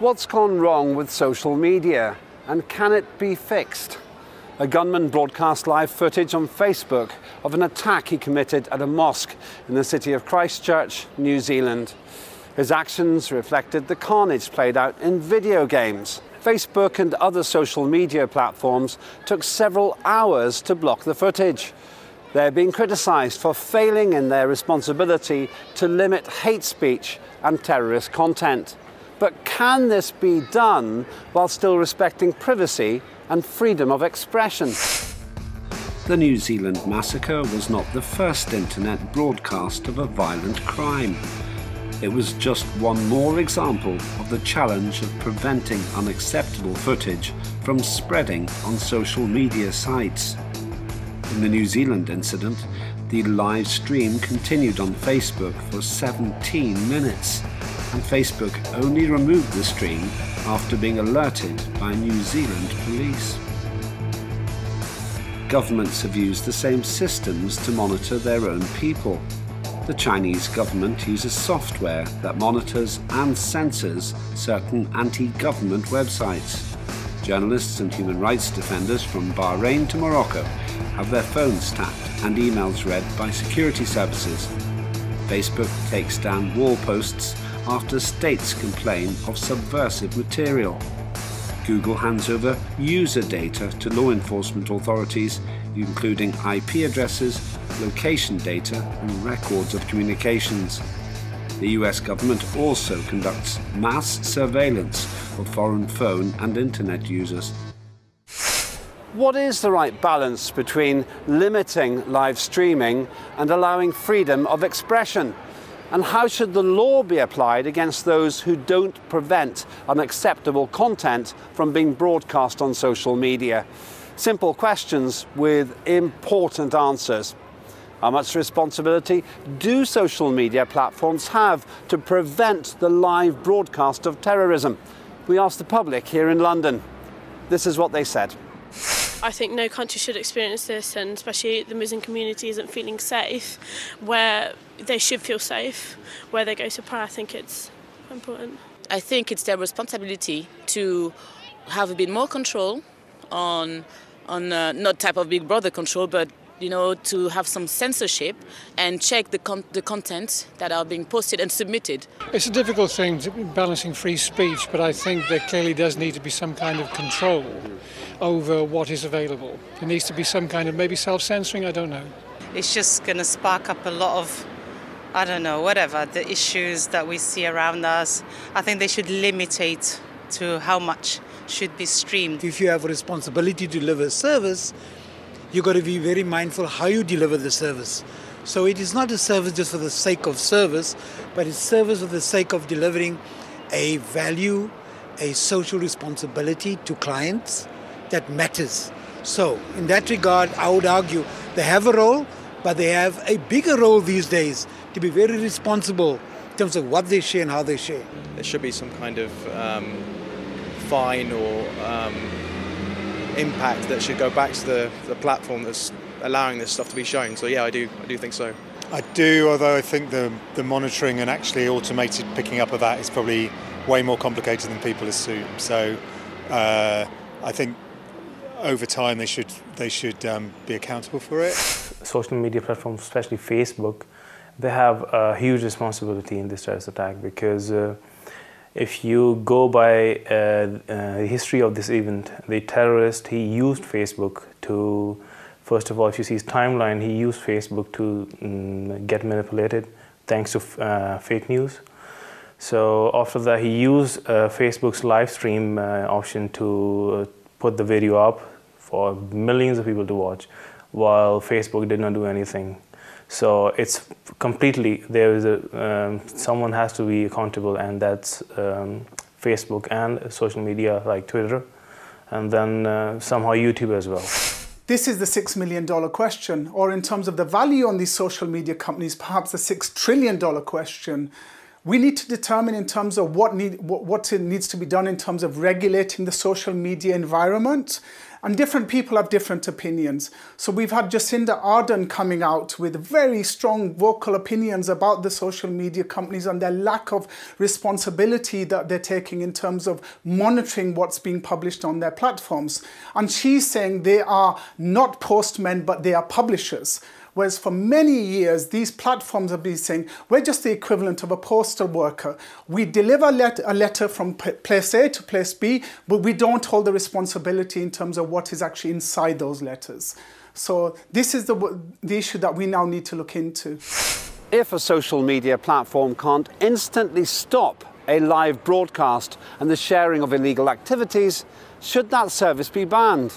What's gone wrong with social media, and can it be fixed? A gunman broadcast live footage on Facebook of an attack he committed at a mosque in the city of Christchurch, New Zealand. His actions reflected the carnage played out in video games. Facebook and other social media platforms took several hours to block the footage. They're being criticised for failing in their responsibility to limit hate speech and terrorist content. But can this be done while still respecting privacy and freedom of expression? The New Zealand massacre was not the first internet broadcast of a violent crime. It was just one more example of the challenge of preventing unacceptable footage from spreading on social media sites. In the New Zealand incident, the live stream continued on Facebook for 17 minutes, and Facebook only removed the stream after being alerted by New Zealand police. Governments have used the same systems to monitor their own people. The Chinese government uses software that monitors and censors certain anti-government websites. Journalists and human rights defenders from Bahrain to Morocco have their phones tapped and emails read by security services. Facebook takes down wall posts after states complain of subversive material. Google hands over user data to law enforcement authorities, including IP addresses, location data, and records of communications. The US government also conducts mass surveillance of foreign phone and internet users. What is the right balance between limiting live streaming and allowing freedom of expression? And how should the law be applied against those who don't prevent unacceptable content from being broadcast on social media? Simple questions with important answers. How much responsibility do social media platforms have to prevent the live broadcast of terrorism? We asked the public here in London. This is what they said. I think no country should experience this, and especially the Muslim community isn't feeling safe where they should feel safe, where they go to prayer. I think it's important. I think it's their responsibility to have a bit more control on not type of Big Brother control, but to have some censorship and check the content that are being posted and submitted. It's a difficult thing, balancing free speech, but I think there clearly does need to be some kind of control over what is available. There needs to be some kind of maybe self-censoring, I don't know. It's just going to spark up a lot of, the issues that we see around us. I think they should limit it to how much should be streamed. If you have a responsibility to deliver a service, you've got to be very mindful how you deliver the service. So it is not a service just for the sake of service, but it's service for the sake of delivering a value, a social responsibility to clients that matters. So in that regard, I would argue they have a role, but they have a bigger role these days to be very responsible in terms of what they share and how they share. There should be some kind of fine or impact that should go back to the platform that's allowing this stuff to be shown. So yeah, I do think so. I do, although I think the monitoring and actually automated picking up of that is probably way more complicated than people assume. So I think over time they should be accountable for it. Social media platforms, especially Facebook, they have a huge responsibility in this terrorist attack, because if you go by the history of this event, the terrorist, he used Facebook to, first of all, if you see his timeline, he used Facebook to get manipulated thanks to fake news. So after that, he used Facebook's live stream option to put the video up for millions of people to watch, while Facebook did not do anything. So it's completely, there is someone has to be accountable, and that's Facebook and social media like Twitter, and then somehow YouTube as well. This is the $6 million question, or in terms of the value on these social media companies, perhaps the $6 trillion question. We need to determine in terms of what needs to be done in terms of regulating the social media environment And different people have different opinions. So we've had Jacinda Ardern coming out with very strong vocal opinions about the social media companies and their lack of responsibility that they're taking in terms of monitoring what's being published on their platforms. And she's saying they are not postmen, but they are publishers. Whereas for many years, these platforms have been saying, we're just the equivalent of a postal worker. We deliver a letter from place A to place B, but we don't hold the responsibility in terms of what is actually inside those letters. So this is the issue that we now need to look into. If a social media platform can't instantly stop a live broadcast and the sharing of illegal activities, should that service be banned?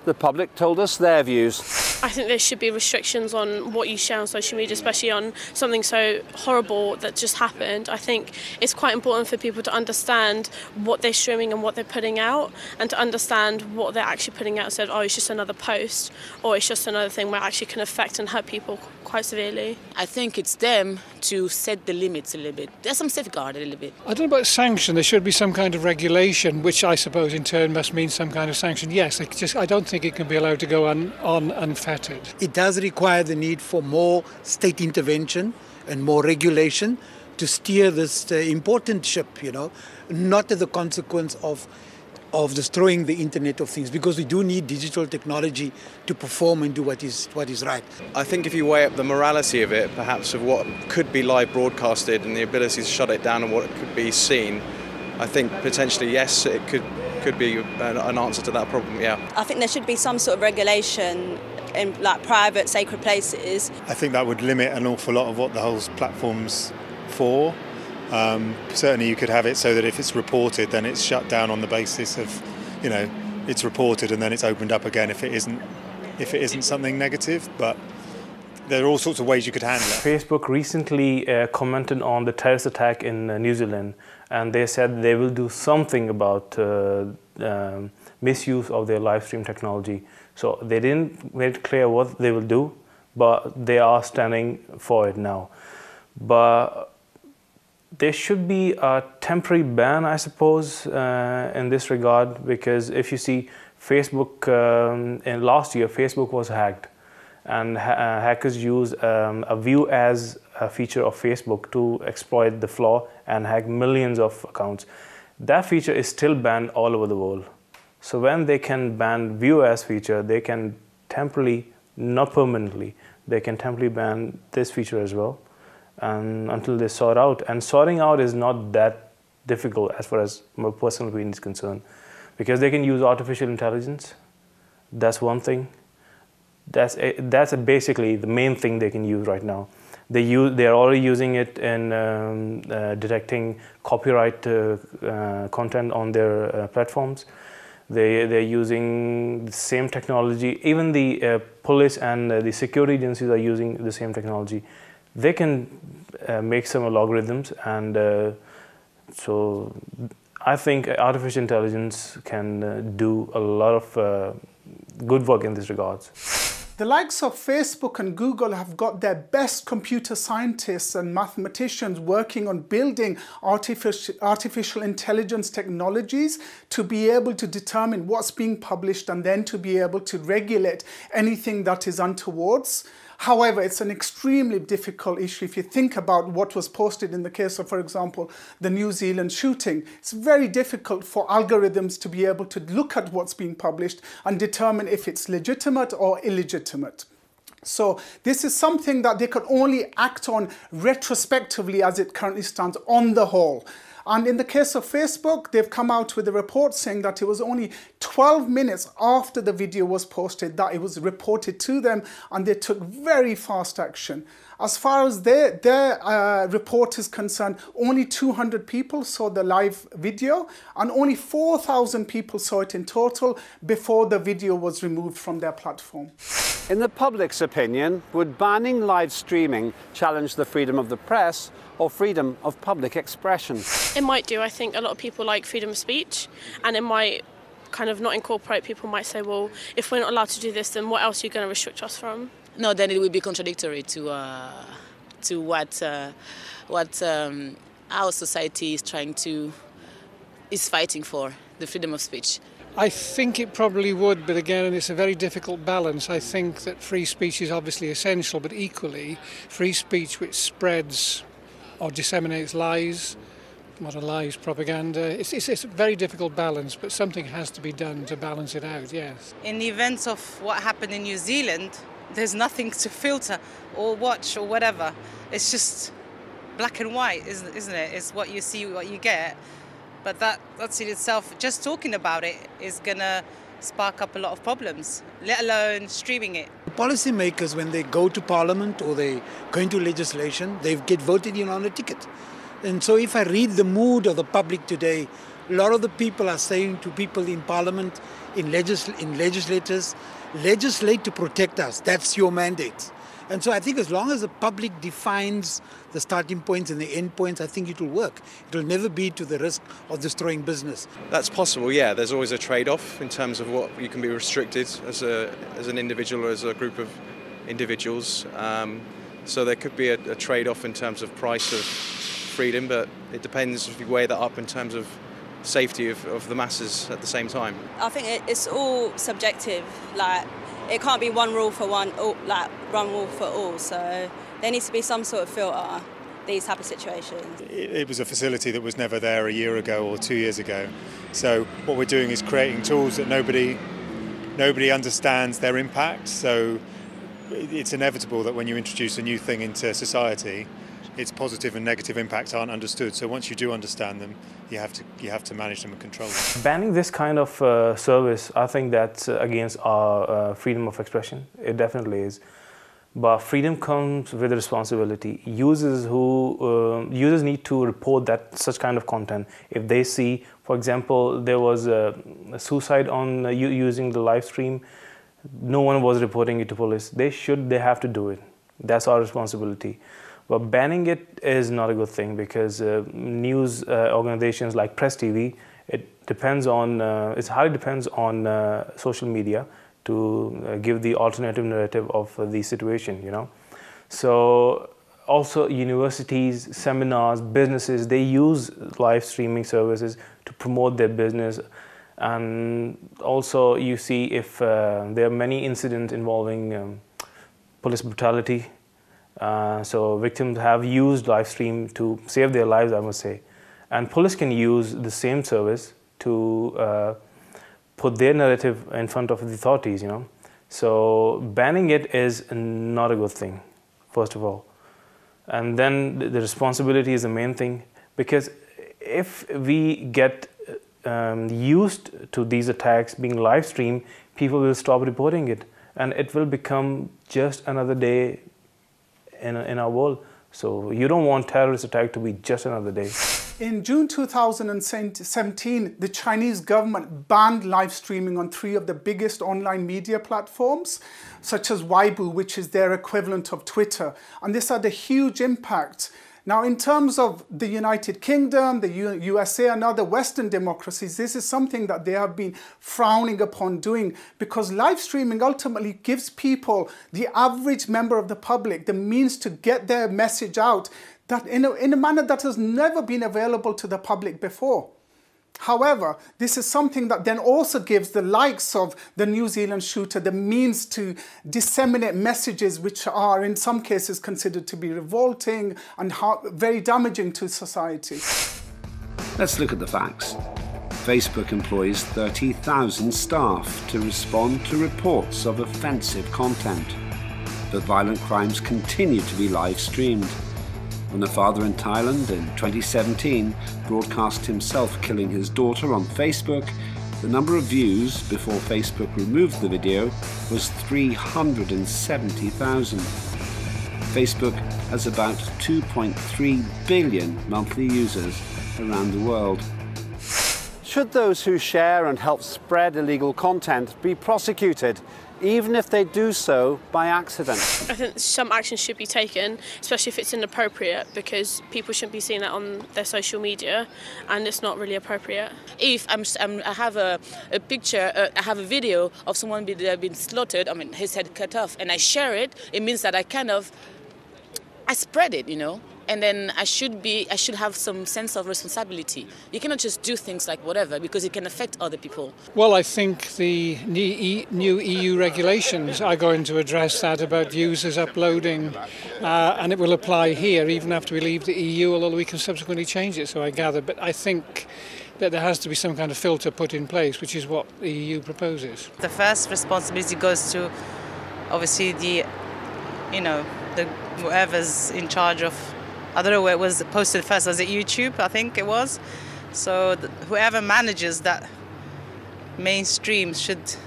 The public told us their views. I think there should be restrictions on what you share on social media, especially on something so horrible that just happened. I think it's quite important for people to understand what they're streaming and what they're putting out, and to understand what they're actually putting out instead of, oh, it's just another post, or it's just another thing where it actually can affect and hurt people quite severely. I think it's them to set the limits a little bit. There's some safeguard a little bit. I don't know about sanction. There should be some kind of regulation, which I suppose in turn must mean some kind of sanction. Yes, I don't think it can be allowed to go on unfettered. It does require the need for more state intervention and more regulation to steer this important ship, not as a consequence of destroying the Internet of Things, because we do need digital technology to perform and do what is right. I think if you weigh up the morality of it, perhaps of what could be live broadcasted and the ability to shut it down and what could be seen, I think potentially yes, it could be an answer to that problem, yeah. I think there should be some sort of regulation in like private, sacred places. I think that would limit an awful lot of what the whole platform's for. Certainly you could have it so that if it's reported, then it's shut down on the basis of, it's reported and then it's opened up again if it isn't something negative. But there are all sorts of ways you could handle it. Facebook recently commented on the terrorist attack in New Zealand, and they said they will do something about misuse of their live stream technology. So they didn't make it clear what they will do, but they are standing for it now. But there should be a temporary ban, I suppose, in this regard, because if you see Facebook, in last year, Facebook was hacked, and hackers used a view as a feature of Facebook to exploit the flaw and hack millions of accounts. That feature is still banned all over the world. So when they can ban view as feature, they can temporarily, not permanently, they can temporarily ban this feature as well, and until they sort out. And sorting out is not that difficult as far as my personal opinion is concerned, because they can use artificial intelligence. That's one thing. That's basically the main thing they can use right now. They're already using it in detecting copyright content on their platforms. They're using the same technology. Even the police and the security agencies are using the same technology. They can make some algorithms, and so I think artificial intelligence can do a lot of good work in this regards. The likes of Facebook and Google have got their best computer scientists and mathematicians working on building artificial intelligence technologies to be able to determine what's being published and then to be able to regulate anything that is untowards. However, it's an extremely difficult issue if you think about what was posted in the case of, for example, the New Zealand shooting. It's very difficult for algorithms to be able to look at what's being published and determine if it's legitimate or illegitimate. So this is something that they can only act on retrospectively as it currently stands on the whole. And in the case of Facebook, they've come out with a report saying that it was only 12 minutes after the video was posted that it was reported to them, and they took very fast action. As far as their report is concerned, only 200 people saw the live video, and only 4,000 people saw it in total before the video was removed from their platform. In the public's opinion, would banning live streaming challenge the freedom of the press or freedom of public expression? It might do. I think a lot of people like freedom of speech, and it might kind of not incorporate. People might say, well, if we're not allowed to do this, then what else are you going to restrict us from? No, then it would be contradictory to what our society is fighting for, the freedom of speech. I think it probably would, but again, it's a very difficult balance. I think that free speech is obviously essential, but equally, free speech which spreads or disseminates lies, what are lies, propaganda, it's a very difficult balance, but something has to be done to balance it out, yes. In the events of what happened in New Zealand, there's nothing to filter or watch or whatever. It's just black and white, isn't it? It's what you see, what you get. But that's in itself, just talking about it is going to spark up a lot of problems, let alone streaming it. Policymakers, when they go to Parliament or they go into legislation, they get voted in on a ticket. And so if I read the mood of the public today, a lot of the people are saying to people in Parliament, in legislators, legislate to protect us. That's your mandate. And so I think as long as the public defines the starting points and the end points, I think it will work. It will never be to the risk of destroying business. That's possible, yeah. There's always a trade-off in terms of what you can be restricted as an individual or as a group of individuals. So there could be a trade-off in terms of price of freedom, but it depends if you weigh that up in terms of safety of the masses at the same time. I think it's all subjective. Like, it can't be one rule for one rule for all. So there needs to be some sort of filter these type of situations. It was a facility that was never there a year ago or 2 years ago. So what we're doing is creating tools that nobody understands their impact. So it's inevitable that when you introduce a new thing into society, its positive and negative impacts aren't understood. So once you do understand them, you have to manage them and control them. Banning this kind of service, I think that's against our freedom of expression. It definitely is. But freedom comes with a responsibility. Users need to report that such kind of content. If they see, for example, there was a suicide on using the live stream, no one was reporting it to police. They have to do it. That's our responsibility. But banning it is not a good thing, because news organizations like Press TV, it highly depends on social media to give the alternative narrative of the situation, you know. So also universities, seminars, businesses, they use live streaming services to promote their business. And also you see if there are many incidents involving police brutality. So victims have used live stream to save their lives, I must say. And police can use the same service to put their narrative in front of the authorities, you know. So banning it is not a good thing, first of all. And then the responsibility is the main thing, because if we get used to these attacks being live streamed, people will stop reporting it, and it will become just another day in our world. So you don't want terrorist attack to be just another day. In June 2017, the Chinese government banned live streaming on 3 of the biggest online media platforms, such as Weibo, which is their equivalent of Twitter. And this had a huge impact. Now, in terms of the United Kingdom, the USA and other Western democracies, this is something that they have been frowning upon doing, because live streaming ultimately gives people, the average member of the public, the means to get their message out that in a manner that has never been available to the public before. However, this is something that then also gives the likes of the New Zealand shooter the means to disseminate messages which are in some cases considered to be revolting and very damaging to society. Let's look at the facts. Facebook employs 30,000 staff to respond to reports of offensive content. But violent crimes continue to be live streamed. When a father in Thailand in 2017 broadcast himself killing his daughter on Facebook, the number of views before Facebook removed the video was 370,000. Facebook has about 2.3 billion monthly users around the world. Should those who share and help spread illegal content be prosecuted, even if they do so by accident? I think some action should be taken, especially if it's inappropriate, because people shouldn't be seeing that on their social media, and it's not really appropriate. If I have a picture, I have a video of someone being slaughtered, I mean his head cut off, and I share it, it means that I spread it, you know. and then I should have some sense of responsibility. You cannot just do things like whatever, because it can affect other people. Well, I think the new EU regulations are going to address that about users uploading, and it will apply here even after we leave the EU, although we can subsequently change it, so I gather. But I think that there has to be some kind of filter put in place, which is what the EU proposes. The first responsibility goes to, obviously, whoever's in charge of, I don't know where it was posted first, was it YouTube? I think it was. So whoever manages that mainstream should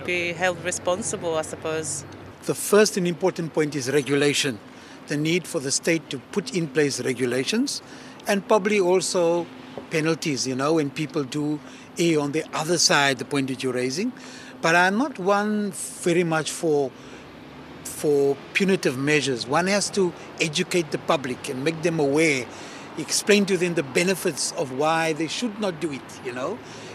be held responsible, I suppose. The first and important point is regulation. The need for the state to put in place regulations, and probably also penalties, when people do err on the other side, the point that you're raising. But I'm not one very much for punitive measures. One has to educate the public and make them aware, explain to them the benefits of why they should not do it,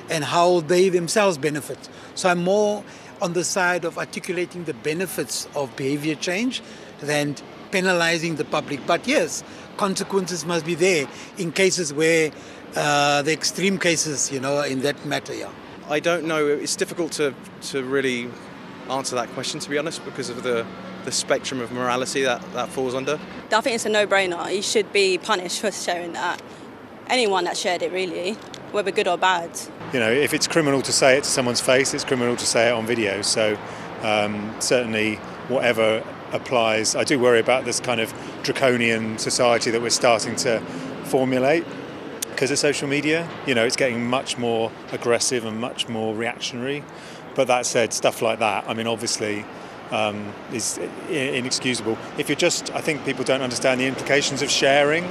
and how they themselves benefit. So I'm more on the side of articulating the benefits of behavior change than penalizing the public. But yes, consequences must be there in cases where the extreme cases, in that matter, yeah. I don't know. It's difficult to really answer that question, to be honest, because of the spectrum of morality that falls under. I think it's a no-brainer. He should be punished for sharing that. Anyone that shared it, really, whether good or bad. If it's criminal to say it to someone's face, it's criminal to say it on video. So certainly whatever applies. I do worry about this kind of draconian society that we're starting to formulate because of social media. It's getting much more aggressive and much more reactionary. But that said, stuff like that, obviously, is inexcusable. I think people don't understand the implications of sharing.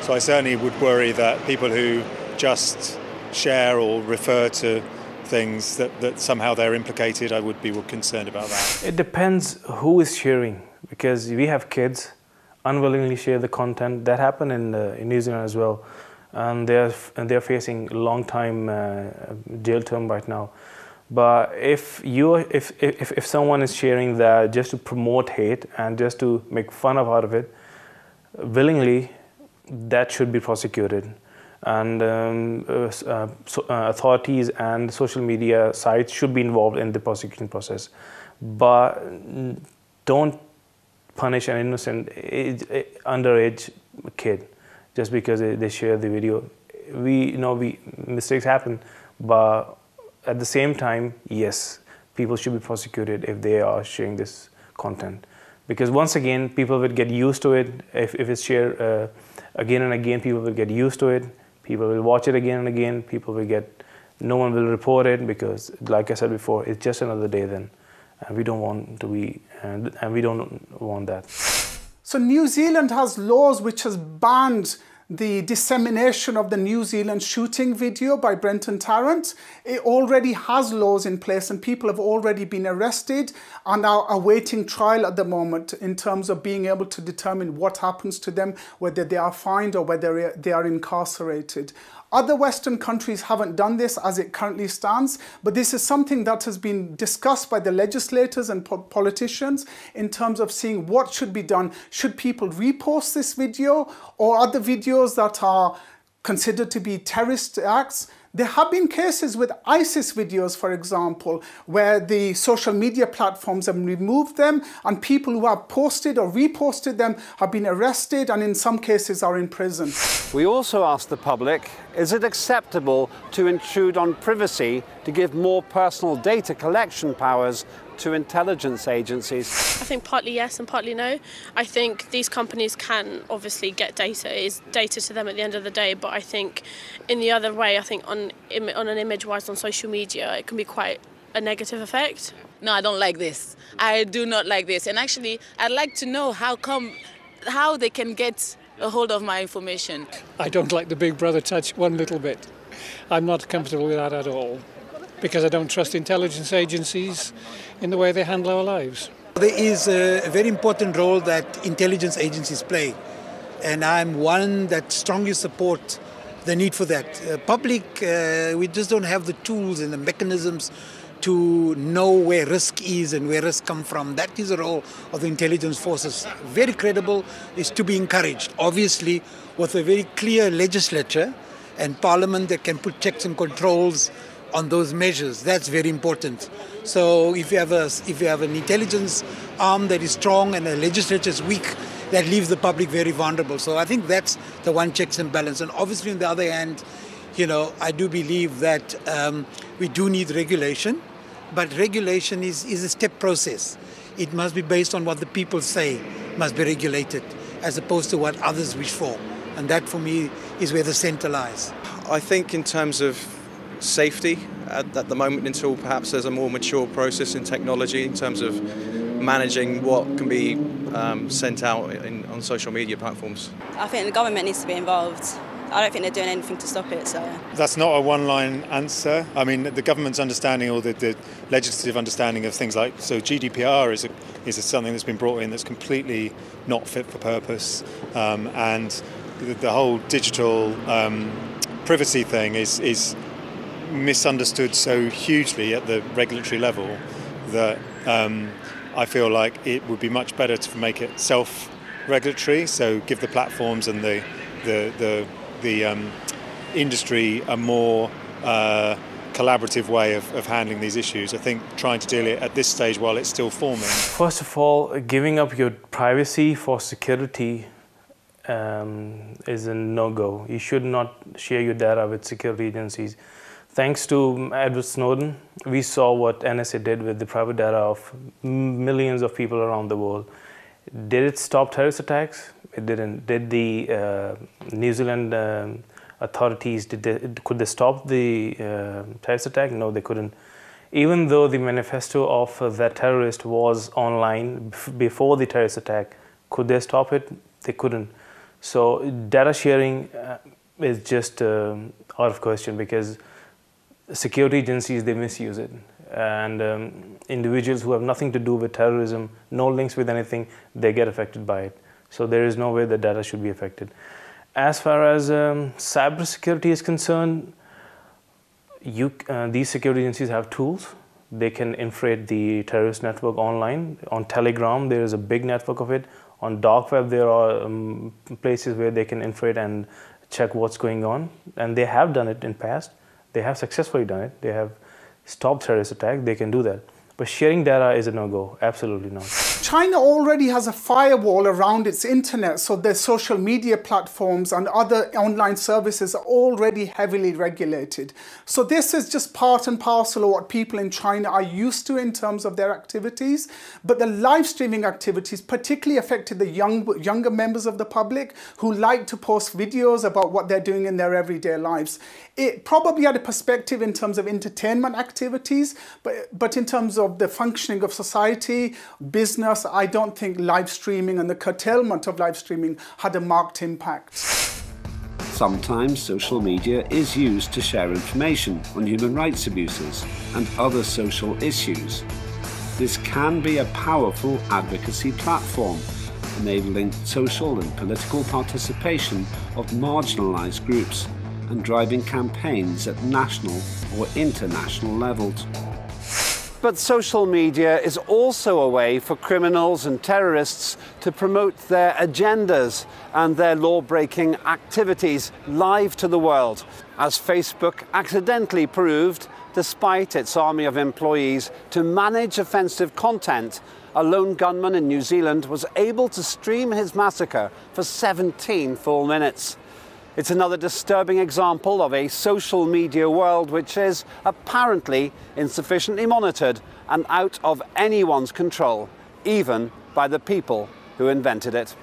So I certainly would worry that people who just share or refer to things that somehow they're implicated, I would be concerned about that. It depends who is sharing, because we have kids unwillingly share the content. That happened in New Zealand as well, and they're facing a long time jail term right now. But if someone is sharing that just to promote hate and just to make fun out of it, willingly, that should be prosecuted. And authorities and social media sites should be involved in the prosecution process. But don't punish an innocent underage kid just because they share the video. Mistakes happen, but at the same time, yes, people should be prosecuted if they are sharing this content. Because once again, people will get used to it. If it's shared again and again, people will get used to it. People will watch it again and again. No one will report it because, like I said before, it's just another day then. And we don't want to be, and we don't want that. So New Zealand has laws which has banned the dissemination of the New Zealand shooting video by Brenton Tarrant. It already has laws in place and people have already been arrested and are awaiting trial at the moment in terms of being able to determine what happens to them, whether they are fined or whether they are incarcerated. Other Western countries haven't done this as it currently stands, but this is something that has been discussed by the legislators and politicians in terms of seeing what should be done. Should people repost this video or other videos that are considered to be terrorist acts? There have been cases with ISIS videos, for example, where the social media platforms have removed them and people who have posted or reposted them have been arrested and in some cases are in prison. We also asked the public, is it acceptable to intrude on privacy to give more personal data collection powers to intelligence agencies? I think partly yes and partly no. I think these companies can obviously get data. It is data to them at the end of the day, but I think in the other way, I think on an image-wise on social media, it can be quite a negative effect. No, I don't like this. I do not like this. And actually, I'd like to know how they can get a hold of my information. I don't like the Big Brother touch one little bit. I'm not comfortable with that at all, because I don't trust intelligence agencies in the way they handle our lives. There is a very important role that intelligence agencies play, and I'm one that strongly supports the need for that. Public, we just don't have the tools and the mechanisms to know where risk is and where risk come from. That is the role of the intelligence forces. Very credible, is to be encouraged. Obviously, with a very clear legislature and parliament that can put checks and controls on those measures. That's very important. So if you have an intelligence arm that is strong and a legislature is weak, that leaves the public very vulnerable. So I think that's the one checks and balance. And obviously, on the other hand, I do believe that we do need regulation, but regulation is a step process. It must be based on what the people say must be regulated, as opposed to what others wish for. And that, for me, is where the centre lies. I think in terms of safety, at the moment, until perhaps there's a more mature process in technology in terms of managing what can be sent out on social media platforms. I think the government needs to be involved. I don't think they're doing anything to stop it. So that's not a one-line answer. I mean, the government's understanding, or the legislative understanding of things like, so GDPR is something that's been brought in that's completely not fit for purpose, and the whole digital privacy thing is misunderstood so hugely at the regulatory level that I feel like it would be much better to make it self-regulatory. So give the platforms and the industry a more collaborative way of handling these issues. I think trying to deal it at this stage while it's still forming. First of all, giving up your privacy for security is a no-go. You should not share your data with security agencies. Thanks to Edward Snowden, we saw what NSA did with the private data of millions of people around the world. Did it stop terrorist attacks? It didn't. Did the New Zealand authorities, could they stop the terrorist attack? No, they couldn't. Even though the manifesto of that terrorist was online before the terrorist attack, could they stop it? They couldn't. So data sharing is just out of question, because security agencies, they misuse it. And individuals who have nothing to do with terrorism, no links with anything, they get affected by it. So there is no way that data should be affected. As far as cybersecurity is concerned, these security agencies have tools. They can infiltrate the terrorist network online. On Telegram, there is a big network of it. On dark web, there are places where they can infiltrate and check what's going on. And they have done it in past. They have successfully done it. They have stopped terrorist attacks. They can do that. But sharing data is a no-go. Absolutely not. China already has a firewall around its internet, so their social media platforms and other online services are already heavily regulated. So this is just part and parcel of what people in China are used to in terms of their activities. But the live streaming activities particularly affected the younger members of the public who like to post videos about what they're doing in their everyday lives. It probably had a perspective in terms of entertainment activities, but in terms of the functioning of society, business, I don't think live streaming and the curtailment of live streaming had a marked impact. Sometimes social media is used to share information on human rights abuses and other social issues. This can be a powerful advocacy platform, enabling social and political participation of marginalised groups and driving campaigns at national or international levels. But social media is also a way for criminals and terrorists to promote their agendas and their law-breaking activities live to the world, as Facebook accidentally proved, despite its army of employees to manage offensive content. A lone gunman in New Zealand was able to stream his massacre for 17 full minutes. It's another disturbing example of a social media world which is apparently insufficiently monitored and out of anyone's control, even by the people who invented it.